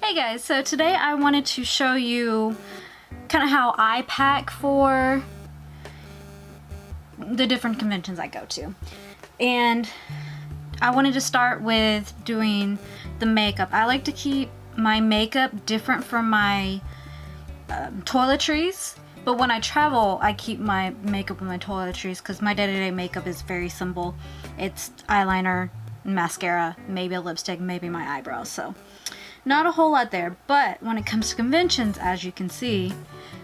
Hey guys, so today I wanted to show you kind of how I pack for the different conventions I go to. And I wanted to start with doing the makeup. I like to keep my makeup different from my toiletries, but when I travel I keep my makeup and my toiletries because my day-to-day makeup is very simple. It's eyeliner, mascara, maybe a lipstick, maybe my eyebrows, so not a whole lot there. But when it comes to conventions, as you can see,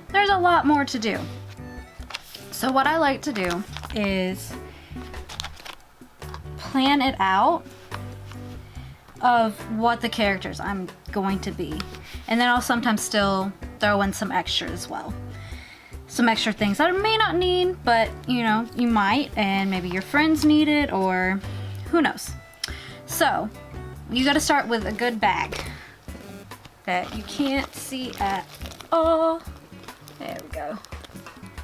there's a lot more to do. So what I like to do is plan it out of what the characters I'm going to be, and then I'll sometimes still throw in some extra as well. Some extra things that I may not need, but you know, you might, and maybe your friends need it, or who knows. So you got to start with a good bag that you can't see at all. There we go.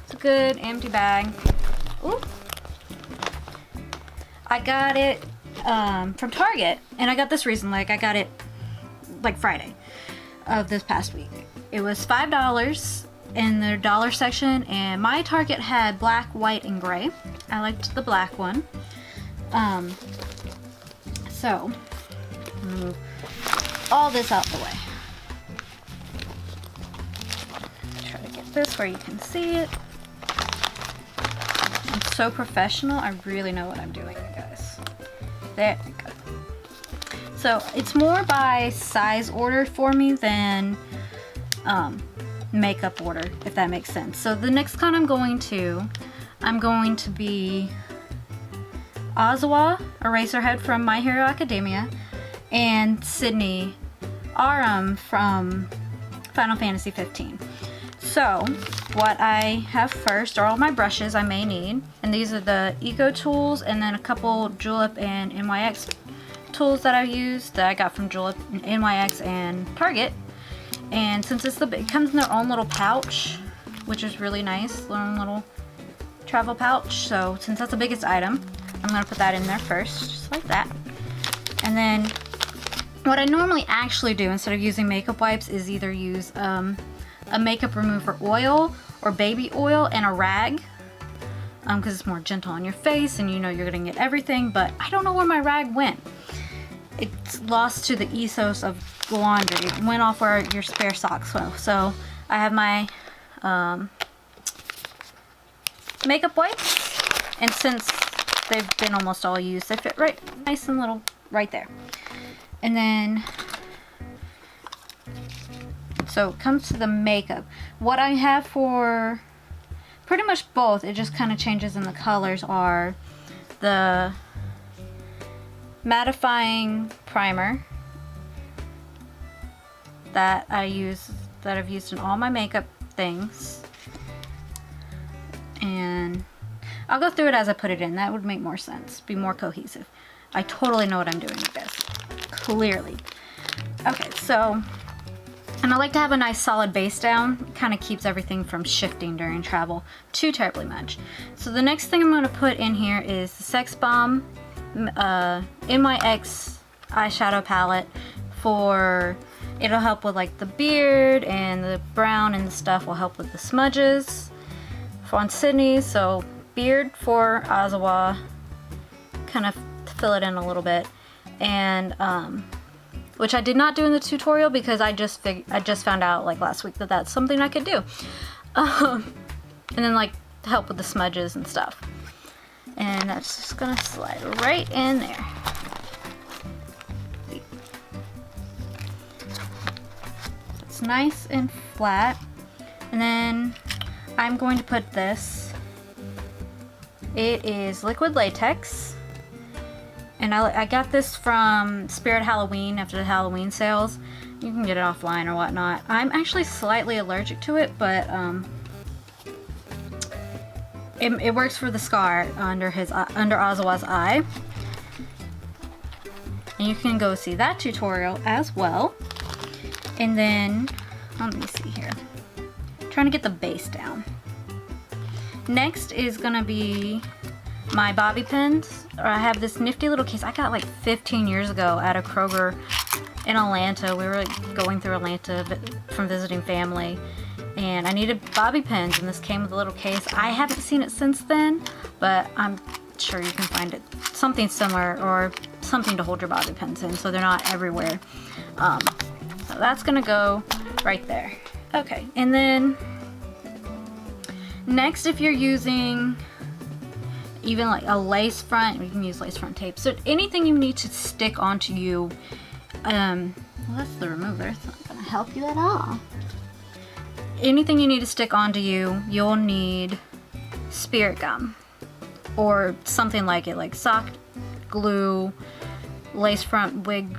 It's a good empty bag. Ooh. I got it from Target, and I got this recently. I got it like Friday of this past week. It was $5 in their dollar section, and my Target had black, white, and gray. I liked the black one. So I'm gonna move all this out the way. Try to get this where you can see it. I'm so professional. I really know what I'm doing, you guys. There we go. So it's more by size order for me than makeup order, if that makes sense. So the next con I'm going to be Ozawa, Eraserhead from My Hero Academia, and Sydney Aram from Final Fantasy 15. So what I have first are all my brushes I may need, and these are the Eco tools, and then a couple Julep and NYX tools that I used that I got from Julep, NYX, and Target. And since it comes in their own little pouch, which is really nice, their own little travel pouch. So since that's the biggest item, I'm gonna put that in there first, just like that. And then what I normally actually do instead of using makeup wipes is either use a makeup remover oil or baby oil and a rag, because it's more gentle on your face and you know you're gonna get everything. But I don't know where my rag went. It's lost to the ethos of laundry. It went off where your spare socks went. So I have my makeup wipes, and since they've been almost all used, they fit right nice and little right there. And then so it comes to the makeup. What I have for pretty much both, it just kind of changes in the colors, are the mattifying primer that I've used in all my makeup things, and I'll go through it as I put it in. That would make more sense, be more cohesive. I totally know what I'm doing with this, clearly. Okay, so, and I like to have a nice solid base down. It kind of keeps everything from shifting during travel too terribly much. So the next thing I'm going to put in here is the Sex Bomb NYX eyeshadow palette. It'll help with like the beard, and the brown and the stuff will help with the smudges on Sydney. So beard for Ozawa, kind of fill it in a little bit, and which I did not do in the tutorial because I just found out like last week that that's something I could do. And then like help with the smudges and stuff, and that's just gonna slide right in there. It's nice and flat. And then I'm going to put this. It is liquid latex, and I got this from Spirit Halloween after the Halloween sales. You can get it offline or whatnot. I'm actually slightly allergic to it, but it works for the scar under Ozawa's eye, and you can go see that tutorial as well. And then let me see here, trying to get the base down. Next is gonna be my bobby pins. I have this nifty little case I got like 15 years ago at a Kroger in Atlanta. We were like going through Atlanta from visiting family, and I needed bobby pins, and this came with a little case. I haven't seen it since then, but I'm sure you can find it something similar, or something to hold your bobby pins in so they're not everywhere. So that's gonna go right there. Okay, and then next, if you're using even like a lace front, you can use lace front tape. So anything you need to stick onto you, well, that's the remover. It's not gonna help you at all. Anything you need to stick onto you, you'll need spirit gum or something like it, like sock glue, lace front wig,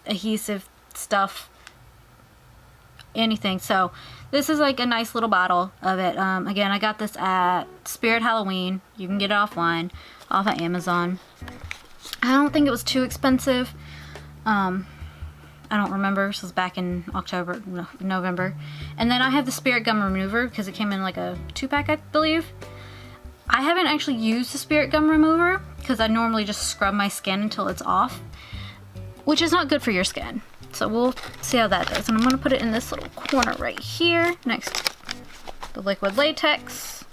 adhesive stuff, anything. So this is like a nice little bottle of it. Again, I got this at Spirit Halloween. You can get it offline, off of Amazon. I don't think it was too expensive. I don't remember. This was back in October, November. And then I have the spirit gum remover because it came in like a 2-pack, I believe. I haven't actually used the spirit gum remover because I normally just scrub my skin until it's off, which is not good for your skin. So we'll see how that does. And I'm going to put it in this little corner right here next to the liquid latex.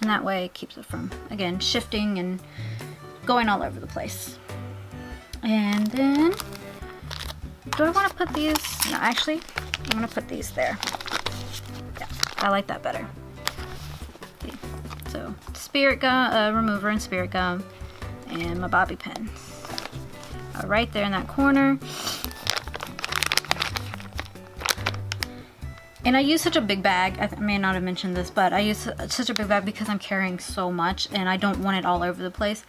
And that way it keeps it from, again, shifting and going all over the place. And then, do I want to put these? No, actually, I'm going to put these there. Yeah, I like that better. See? So, spirit gum, remover and spirit gum, and my bobby pins. Right there in that corner. And I use such a big bag. I may not have mentioned this, but I use such a big bag because I'm carrying so much and I don't want it all over the place.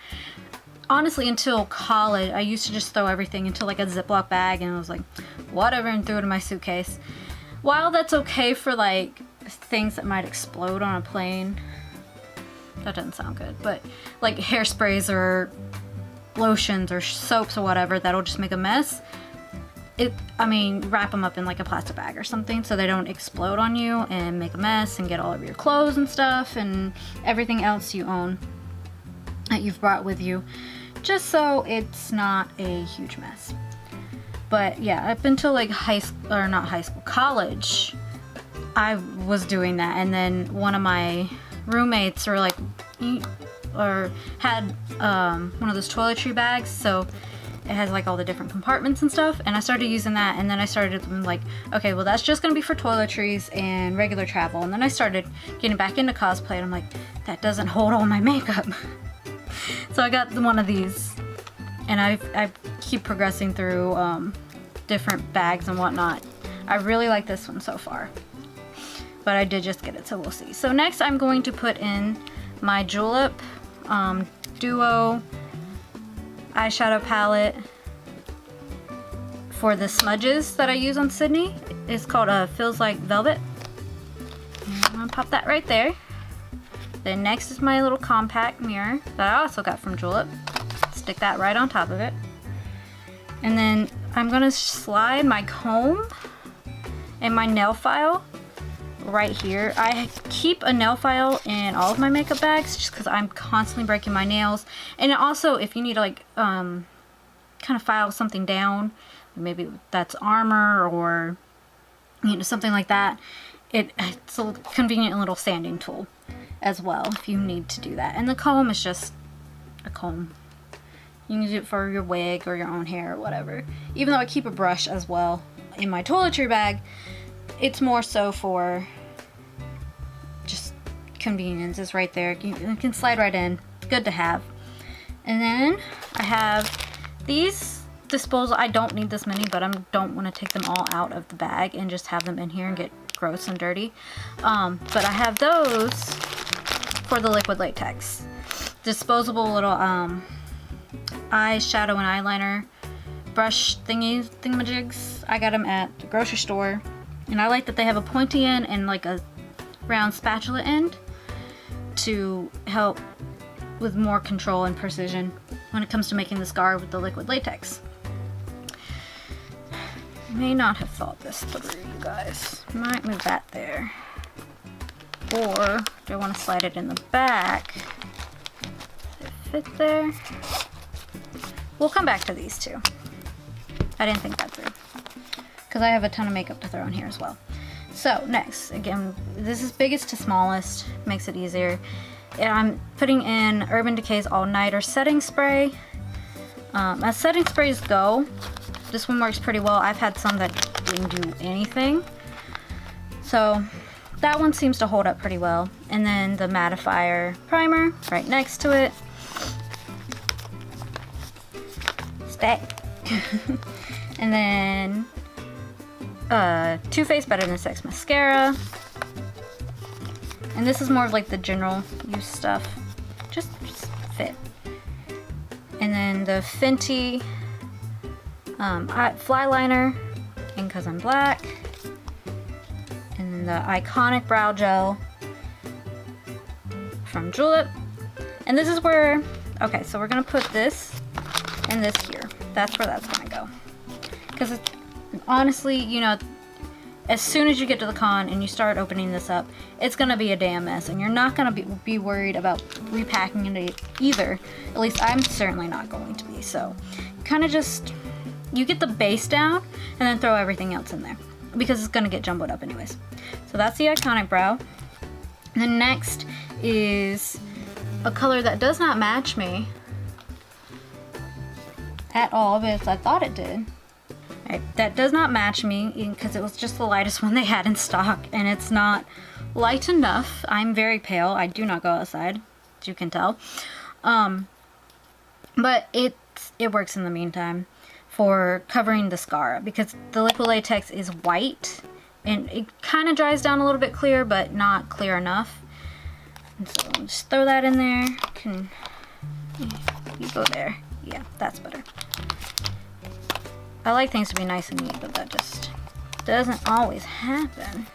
Honestly, until college, I used to just throw everything into like a Ziploc bag and I was like, whatever, and threw it in my suitcase. While that's okay for like things that might explode on a plane, that doesn't sound good, but like hairsprays or lotions or soaps or whatever that'll just make a mess. Wrap them up in like a plastic bag or something so they don't explode on you and make a mess and get all over your clothes and stuff and everything else you own that you've brought with you, just so it's not a huge mess. But yeah, up until like college, I was doing that, and then one of my roommates had one of those toiletry bags, so it has like all the different compartments and stuff, and I started using that, and then I started like, okay, well that's just gonna be for toiletries and regular travel. And then I started getting back into cosplay and I'm like, that doesn't hold all my makeup. So I got one of these, and I keep progressing through different bags and whatnot. I really like this one so far, but I did just get it, so we'll see. So next I'm going to put in my Julep Duo eyeshadow palette for the smudges that I use on Sydney. It's called Feels Like Velvet. And I'm gonna pop that right there. Then next is my little compact mirror that I also got from Julep. Stick that right on top of it. And then I'm gonna slide my comb and my nail file right here. I keep a nail file in all of my makeup bags just because I'm constantly breaking my nails. And also, if you need to like kind of file something down, maybe that's armor or something like that, it's a convenient little sanding tool as well if you need to do that. And the comb is just a comb. You can use it for your wig or your own hair or whatever. Even though I keep a brush as well in my toiletry bag, it's more so for just convenience. It's right there. You can slide right in. It's good to have. And then I have these disposal. I don't need this many, but I don't want to take them all out of the bag and just have them in here and get gross and dirty. But I have those for the liquid latex. Disposable little eyeshadow and eyeliner brush thingamajigs. I got them at the grocery store, and I like that they have a pointy end and like a round spatula end to help with more control and precision when it comes to making the scar with the liquid latex. May not have thought this through, you guys. Might move that there. Or do I want to slide it in the back? Does it fit there? We'll come back to these two. I didn't think that through because I have a ton of makeup to throw in here as well. So next, again, this is biggest to smallest, makes it easier. And I'm putting in Urban Decay's All Nighter setting spray. As setting sprays go, this one works pretty well. I've had some that didn't do anything. So that one seems to hold up pretty well. And then the mattifier primer right next to it. Stay. And then Too Faced Better Than Sex mascara. And this is more of like the general use stuff. Just fit. And then the Fenty fly liner in Cause I'm Black. And then the Iconic Brow Gel from Julep. And this is where, okay, so we're gonna put this and this here. That's where that's gonna go. Because honestly, you know, as soon as you get to the con and you start opening this up, it's gonna be a damn mess, and you're not gonna be worried about repacking it either. At least I'm certainly not going to be. So kind of just, you get the base down and then throw everything else in there because it's gonna get jumbled up anyways. So that's the Iconic Brow. And then next is a color that does not match me at all, but I thought it did. Right, that does not match me because it was just the lightest one they had in stock, and it's not light enough. I'm very pale. I do not go outside, as you can tell. But it works in the meantime for covering the scar because the liquid latex is white and it kind of dries down a little bit clear, but not clear enough. And so just throw that in there. You go there. Yeah, that's better. I like things to be nice and neat, but that just doesn't always happen.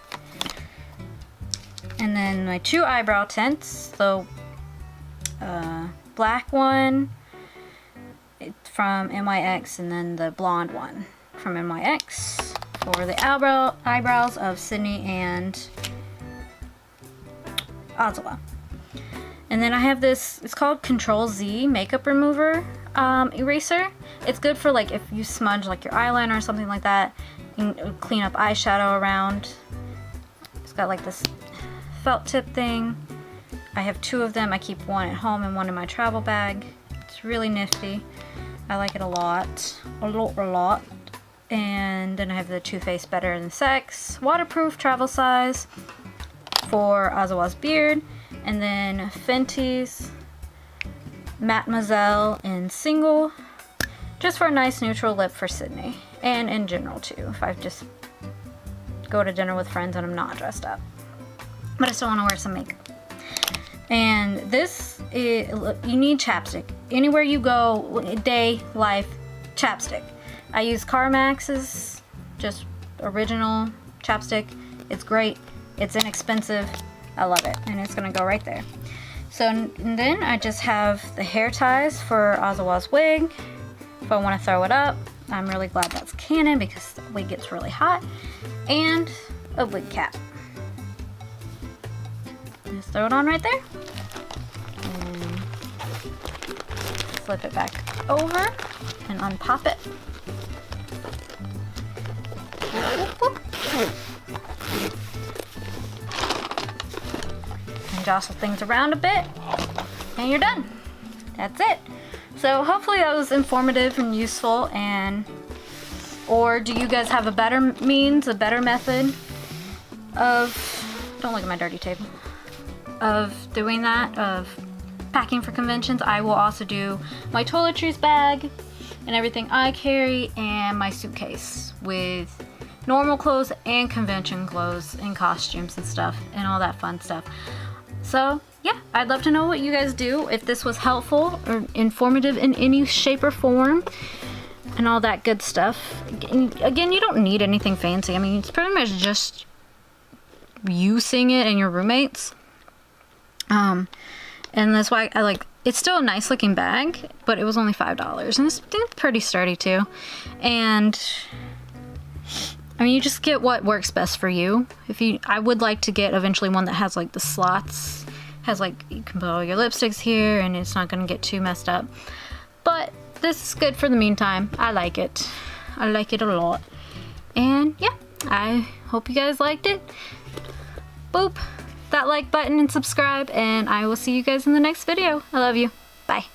And then my two eyebrow tints, the black one from NYX and then the blonde one from NYX for the eyebrows of Sydney and Ozawa. And then I have this, it's called Control Z Makeup Remover eraser. It's good for like if you smudge like your eyeliner or something like that. You can clean up eyeshadow around. It's got like this felt tip thing. I have two of them. I keep one at home and one in my travel bag. It's really nifty. I like it a lot. A lot. And then I have the Too Faced Better Than Sex waterproof travel size for Ozawa's beard. And then Fenty's Mademoiselle in single, just for a nice neutral lip for Sydney, and in general too, if I just go to dinner with friends and I'm not dressed up, but I still want to wear some makeup. And this is, you need chapstick anywhere you go, day, life, chapstick. I use Carmax's just original chapstick. It's great, it's inexpensive, I love it, and it's gonna go right there. So, and then I just have the hair ties for Ozawa's wig. If I want to throw it up, I'm really glad that's Canon because the wig gets really hot. And a wig cap. Just throw it on right there. And flip it back over and unpop it. And jostle things around a bit, and you're done. That's it. So hopefully that was informative and useful. And or do you guys have a better means, a better method of, don't look at my dirty table, of doing that, of packing for conventions? I will also do my toiletries bag and everything I carry, and my suitcase with normal clothes and convention clothes and costumes and stuff and all that fun stuff. So yeah, I'd love to know what you guys do, if this was helpful or informative in any shape or form and all that good stuff. Again, you don't need anything fancy. I mean, it's pretty much just you seeing it and your roommates. And that's why I like, it's still a nice looking bag, but it was only $5 and it's pretty sturdy too. And I mean, you just get what works best for you. I would like to get eventually one that has like the slots, has like, you can put all your lipsticks here and it's not gonna get too messed up. But this is good for the meantime. I like it. I like it a lot. And yeah, I hope you guys liked it. Boop that like button and subscribe, and I will see you guys in the next video. I love you. Bye.